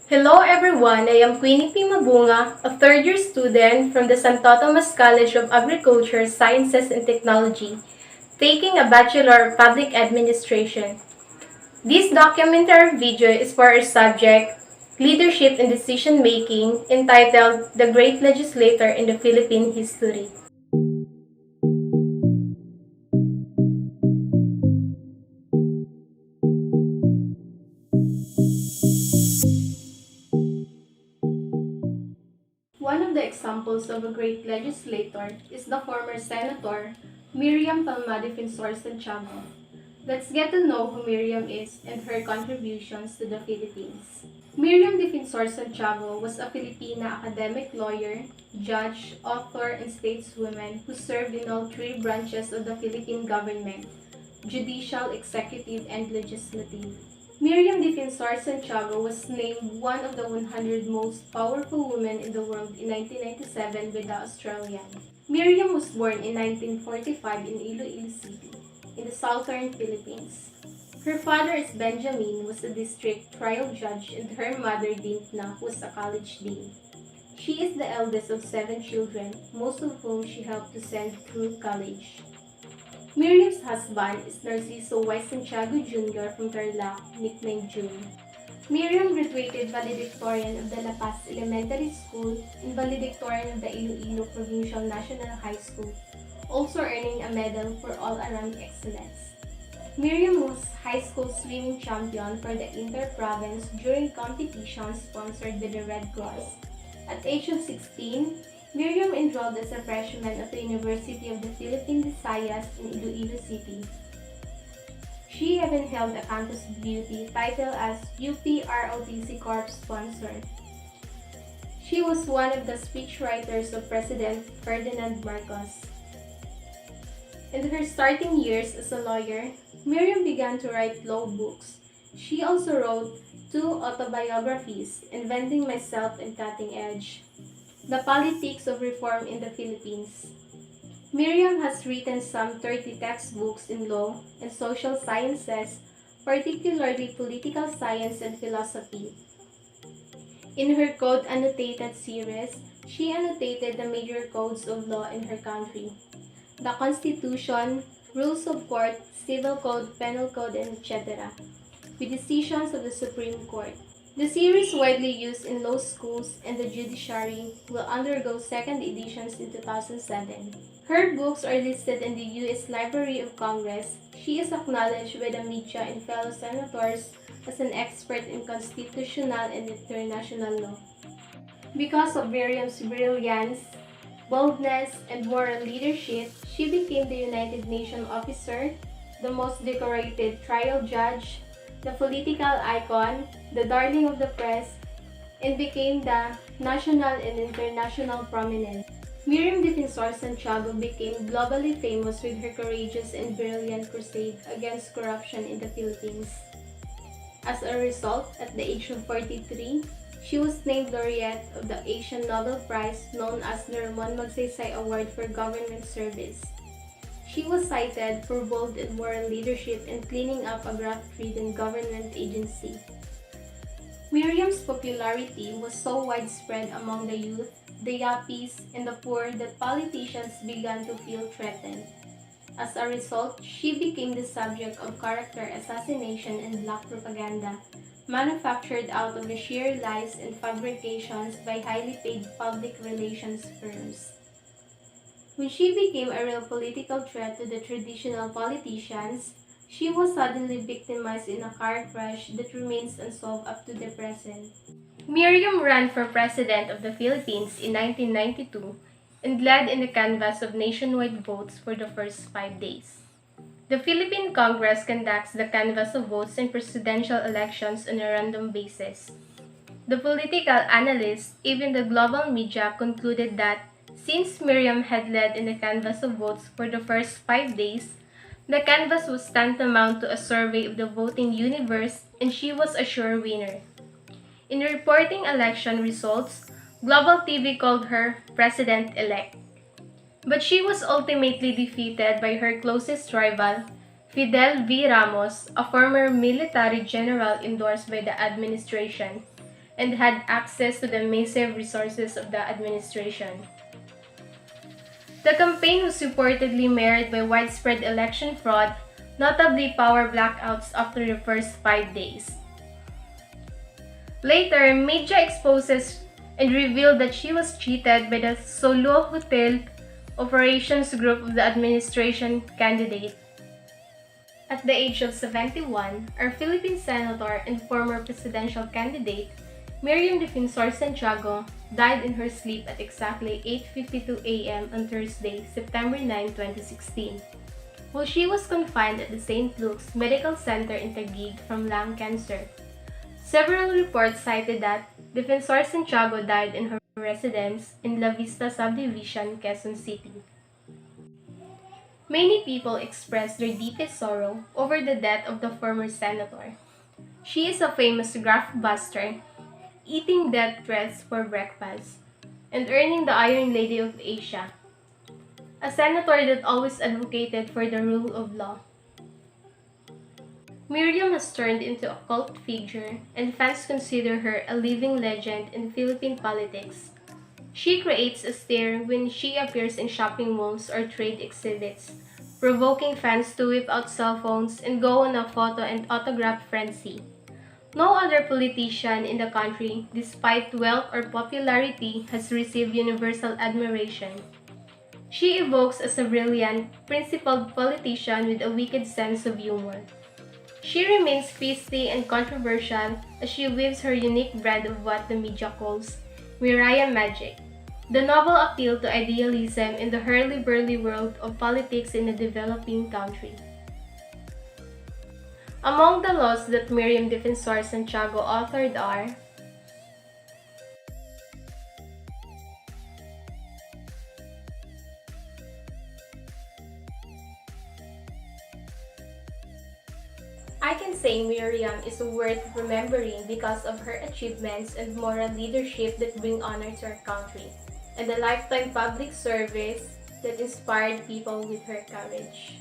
Hello everyone, I am Queenie P. Mabunga, a third-year student from the Santo Tomas College of Agriculture, Sciences and Technology, taking a Bachelor of Public Administration. This documentary video is for our subject, Leadership and Decision Making, entitled The Great Legislator in the Philippine History. One of the examples of a great legislator is the former Senator Miriam Defensor Santiago. Let's get to know who Miriam is and her contributions to the Philippines. Miriam Defensor Santiago was a Filipina academic lawyer, judge, author, and stateswoman who served in all three branches of the Philippine government: judicial, executive, and legislative. Miriam Defensor Santiago was named one of the 100 most powerful women in the world in 1997 by the Australian. Miriam was born in 1945 in Iloilo City, in the southern Philippines. Her father is Benjamin, was a district trial judge, and her mother Dintna was a college dean. She is the eldest of 7 children, most of whom she helped to send through college. Miriam's husband is Narciso Y. Santiago Jr. from Tarlac, nicknamed June. Miriam graduated valedictorian of the La Paz Elementary School and valedictorian of the Iloilo Provincial National High School, also earning a medal for all-around excellence. Miriam was high school swimming champion for the inter-province during competitions sponsored by the Red Cross. At age of 16, Miriam enrolled as a freshman at the University of the Philippine Visayas in Iloilo City. She even held a Campus Beauty title as UP ROTC Corp sponsor. She was one of the speechwriters of President Ferdinand Marcos. In her starting years as a lawyer, Miriam began to write law books. She also wrote 2 autobiographies, Inventing Myself and Cutting Edge: The Politics of Reform in the Philippines. Miriam has written some 30 textbooks in law and social sciences, particularly political science and philosophy. In her Code Annotated series, she annotated the major codes of law in her country: the Constitution, Rules of Court, Civil Code, Penal Code, and etc., with decisions of the Supreme Court. The series, widely used in law schools and the judiciary, will undergo second editions in 2007. Her books are listed in the U.S. Library of Congress. She is acknowledged by the media and fellow senators as an expert in constitutional and international law. Because of Miriam's brilliance, boldness, and moral leadership, she became the United Nations officer, the most decorated trial judge, the political icon, the darling of the press, and became the national and international prominence. Miriam Defensor Santiago became globally famous with her courageous and brilliant crusade against corruption in the Philippines. As a result, at the age of 43, she was named laureate of the Asian Nobel Prize, known as the Ramon Magsaysay Award for Government Service. She was cited for bold and moral leadership in cleaning up a graft-ridden government agency. Miriam's popularity was so widespread among the youth, the yuppies, and the poor that politicians began to feel threatened. As a result, she became the subject of character assassination and black propaganda, manufactured out of the sheer lies and fabrications by highly paid public relations firms. When she became a real political threat to the traditional politicians, she was suddenly victimized in a car crash that remains unsolved up to the present. Miriam ran for President of the Philippines in 1992 and led in the canvass of nationwide votes for the first 5 days. The Philippine Congress conducts the canvass of votes in presidential elections on a random basis. The political analysts, even the global media, concluded that since Miriam had led in the canvass of votes for the first 5 days, the canvass was tantamount to a survey of the voting universe and she was a sure winner. In reporting election results, Global TV called her President-elect. But she was ultimately defeated by her closest rival, Fidel V. Ramos, a former military general endorsed by the administration. and had access to the massive resources of the administration. The campaign was reportedly marred by widespread election fraud, notably power blackouts after the first 5 days. Later, media exposes and revealed that she was cheated by the Solo Hotel operations group of the administration candidate. At the age of 71, our Philippine senator and former presidential candidate, Miriam Defensor Santiago, died in her sleep at exactly 8:52 a.m. on Thursday, September 9, 2016, while she was confined at the St. Luke's Medical Center in Taguig from lung cancer. Several reports cited that Defensor Santiago died in her residence in La Vista Subdivision, Quezon City. Many people expressed their deepest sorrow over the death of the former senator. She is a famous graft buster, eating death threats for breakfast, and earning the Iron Lady of Asia, a senator that always advocated for the rule of law. Miriam has turned into a cult figure, and fans consider her a living legend in Philippine politics. She creates a stir when she appears in shopping malls or trade exhibits, provoking fans to whip out cell phones and go on a photo and autograph frenzy. No other politician in the country, despite wealth or popularity, has received universal admiration. She evokes as a brilliant, principled politician with a wicked sense of humor. She remains feisty and controversial as she weaves her unique brand of what the media calls Miriam magic, the novel appeal to idealism in the hurly-burly world of politics in a developing country. Among the laws that Miriam Defensor Santiago authored are I can say Miriam is worth remembering because of her achievements and moral leadership that bring honor to our country, and the lifetime public service that inspired people with her courage.